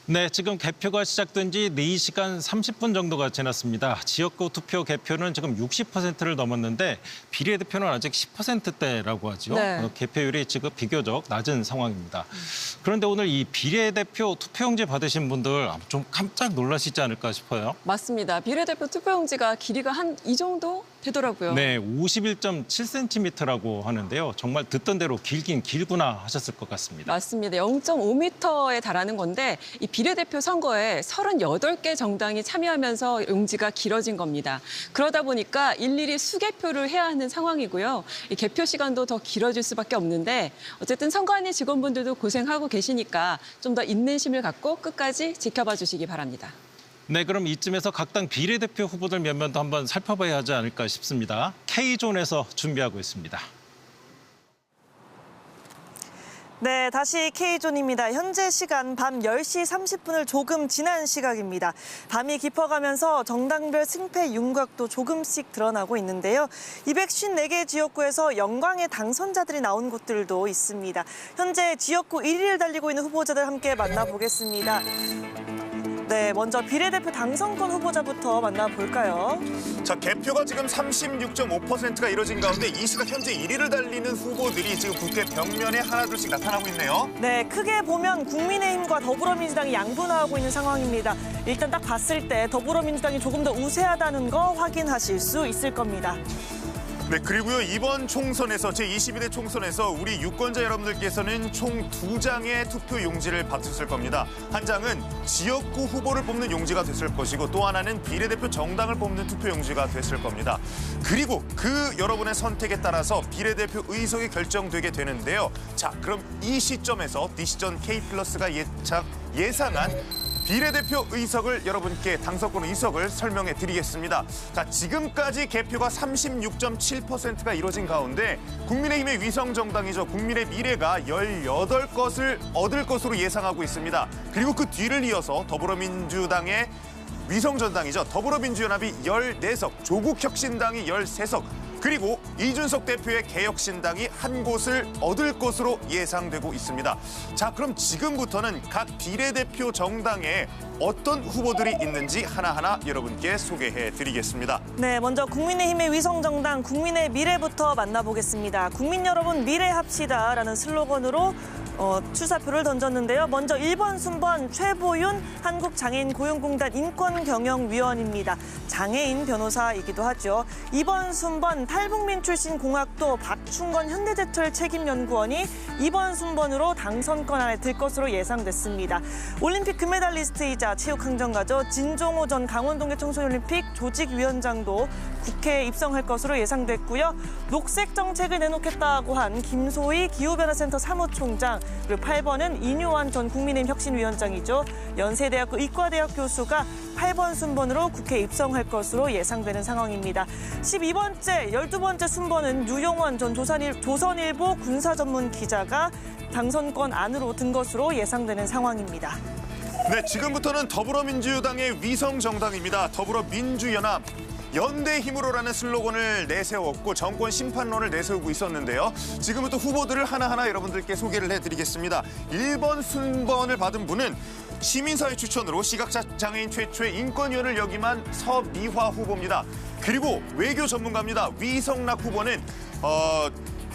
네, 지금 개표가 시작된 지 4시간 30분 정도가 지났습니다. 지역구 투표 개표는 지금 60%를 넘었는데 비례대표는 아직 10%대라고 하죠. 네. 개표율이 지금 비교적 낮은 상황입니다. 그런데 오늘 이 비례대표 투표용지 받으신 분들 좀 깜짝 놀라시지 않을까 싶어요. 맞습니다. 비례대표 투표용지가 길이가 한 이 정도 되더라고요. 네, 51.7cm라고 하는데요. 정말 듣던 대로 길긴 길구나 하셨을 것 같습니다. 맞습니다. 0.5m에 달하는 건데 이 비례대표 선거에 38개 정당이 참여하면서 용지가 길어진 겁니다. 그러다 보니까 일일이 수개표를 해야 하는 상황이고요. 이 개표 시간도 더 길어질 수밖에 없는데 어쨌든 선관위 직원분들도 고생하고 계시니까 좀 더 인내심을 갖고 끝까지 지켜봐 주시기 바랍니다. 네, 그럼 이쯤에서 각 당 비례대표 후보들 몇몇도 한번 살펴봐야 하지 않을까 싶습니다. K존에서 준비하고 있습니다. 네, 다시 K존입니다. 현재 시간 밤 10시 30분을 조금 지난 시각입니다. 밤이 깊어가면서 정당별 승패 윤곽도 조금씩 드러나고 있는데요. 254개 지역구에서 영광의 당선자들이 나온 곳들도 있습니다. 현재 지역구 1위를 달리고 있는 후보자들 함께 만나보겠습니다. 네, 먼저 비례대표 당선권 후보자부터 만나볼까요? 자, 개표가 지금 36.5%가 이뤄진 가운데 이 시각 현재 1위를 달리는 후보들이 지금 국회 벽면에 하나둘씩 나타나고 있네요. 네, 크게 보면 국민의힘과 더불어민주당이 양분화하고 있는 상황입니다. 일단 딱 봤을 때 더불어민주당이 조금 더 우세하다는 거 확인하실 수 있을 겁니다. 네, 그리고요, 이번 총선에서 제22대 총선에서 우리 유권자 여러분들께서는 총 2장의 투표 용지를 받으셨을 겁니다. 한 장은 지역구 후보를 뽑는 용지가 됐을 것이고 또 하나는 비례대표 정당을 뽑는 투표 용지가 됐을 겁니다. 그리고 그 여러분의 선택에 따라서 비례대표 의석이 결정되게 되는데요. 자, 그럼 이 시점에서 디시전 K+가 예상한 비례대표 의석을 여러분께 당선권 의석을 설명해 드리겠습니다. 자, 지금까지 개표가 36.7%가 이뤄진 가운데 국민의힘의 위성정당이죠. 국민의 미래가 18것을 얻을 것으로 예상하고 있습니다. 그리고 그 뒤를 이어서 더불어민주당의 위성정당이죠. 더불어민주연합이 14석, 조국혁신당이 13석, 그리고 이준석 대표의 개혁신당이 한 곳을 얻을 것으로 예상되고 있습니다. 자, 그럼 지금부터는 각 비례대표 정당에 어떤 후보들이 있는지 하나하나 여러분께 소개해 드리겠습니다. 네, 먼저 국민의힘의 위성정당 국민의 미래부터 만나보겠습니다. 국민 여러분 미래합시다라는 슬로건으로 출사표를 던졌는데요. 먼저 1번 순번 최보윤 한국장애인고용공단 인권경영위원입니다. 장애인 변호사이기도 하죠. 2번 순번 탈북민 출신 공학도 박충건 현대제철 책임연구원이 2번 순번으로 당선권 안에 들 것으로 예상됐습니다. 올림픽 금메달리스트이자 체육항전가죠. 진종호 전 강원동계 청소년올림픽 조직위원장도 국회에 입성할 것으로 예상됐고요. 녹색 정책을 내놓겠다고 한 김소희 기후변화센터 사무총장, 그리고 8번은 이뇨한 전 국민의힘 혁신위원장이죠. 연세대학교 의과대학 교수가 8번 순번으로 국회에 입성할 것으로 예상되는 상황입니다. 12번째, 12번째 순번은 유용원 전 조선일보 군사전문 기자가 당선권 안으로 든 것으로 예상되는 상황입니다. 네, 지금부터는 더불어민주당의 위성정당입니다. 더불어민주연합. 연대힘으로라는 슬로건을 내세웠고 정권 심판론을 내세우고 있었는데요. 지금부터 후보들을 하나하나 여러분들께 소개를 해드리겠습니다. 1번 순번을 받은 분은 시민사회 추천으로 시각장애인 최초의 인권위원을 역임한 서미화 후보입니다. 그리고 외교 전문가입니다. 위성락 후보는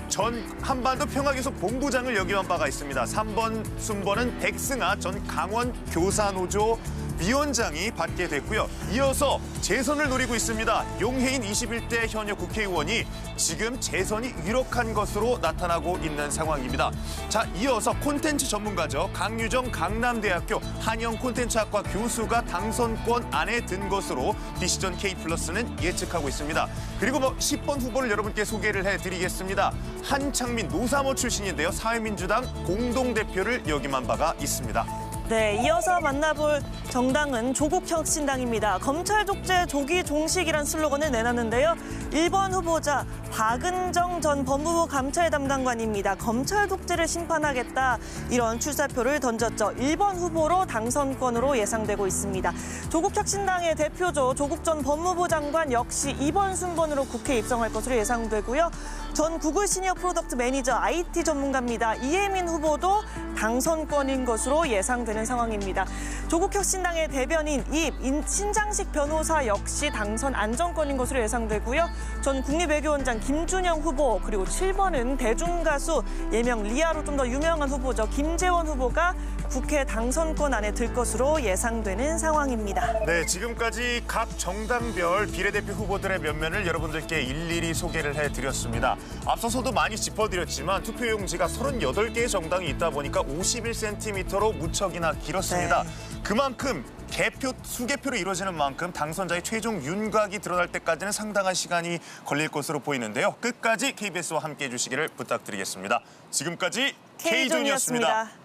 전 한반도 평화교섭 본부장을 역임한 바가 있습니다. 3번 순번은 백승아 전 강원 교사노조 위원장이 받게 됐고요. 이어서 재선을 노리고 있습니다. 용해인 21대 현역 국회의원이 지금 재선이 유력한 것으로 나타나고 있는 상황입니다. 자, 이어서 콘텐츠 전문가죠. 강유정 강남대학교 한영 콘텐츠학과 교수가 당선권 안에 든 것으로 디시전 K+는 예측하고 있습니다. 그리고 10번 후보를 여러분께 소개를 해드리겠습니다. 한창민 노사모 출신인데요. 사회민주당 공동대표를 역임한 바가 있습니다. 네, 이어서 만나볼 정당은 조국혁신당입니다. 검찰 독재 조기 종식이란 슬로건을 내놨는데요. 1번 후보자 박은정 전 법무부 감찰 담당관입니다. 검찰 독재를 심판하겠다, 이런 출사표를 던졌죠. 1번 후보로 당선권으로 예상되고 있습니다. 조국혁신당의 대표죠. 조국 전 법무부 장관 역시 2번 순번으로 국회에 입성할 것으로 예상되고요. 전 구글 시니어 프로덕트 매니저 IT 전문가입니다. 이혜민 후보도 당선권인 것으로 예상되는 상황입니다. 조국혁신당의 대변인 신장식 변호사 역시 당선 안정권인 것으로 예상되고요. 전 국립외교원장 김준영 후보 그리고 7번은 대중가수 예명 리아로 좀 더 유명한 후보죠. 김재원 후보가 국회 당선권 안에 들 것으로 예상되는 상황입니다. 네, 지금까지 각 정당별 비례대표 후보들의 면면을 여러분들께 일일이 소개를 해드렸습니다. 앞서서도 많이 짚어드렸지만 투표용지가 38개의 정당이 있다 보니까 51cm로 무척이나 길었습니다. 네. 그만큼 수개표로 이루어지는 만큼 당선자의 최종 윤곽이 드러날 때까지는 상당한 시간이 걸릴 것으로 보이는데요. 끝까지 KBS와 함께해 주시기를 부탁드리겠습니다. 지금까지 K존이었습니다.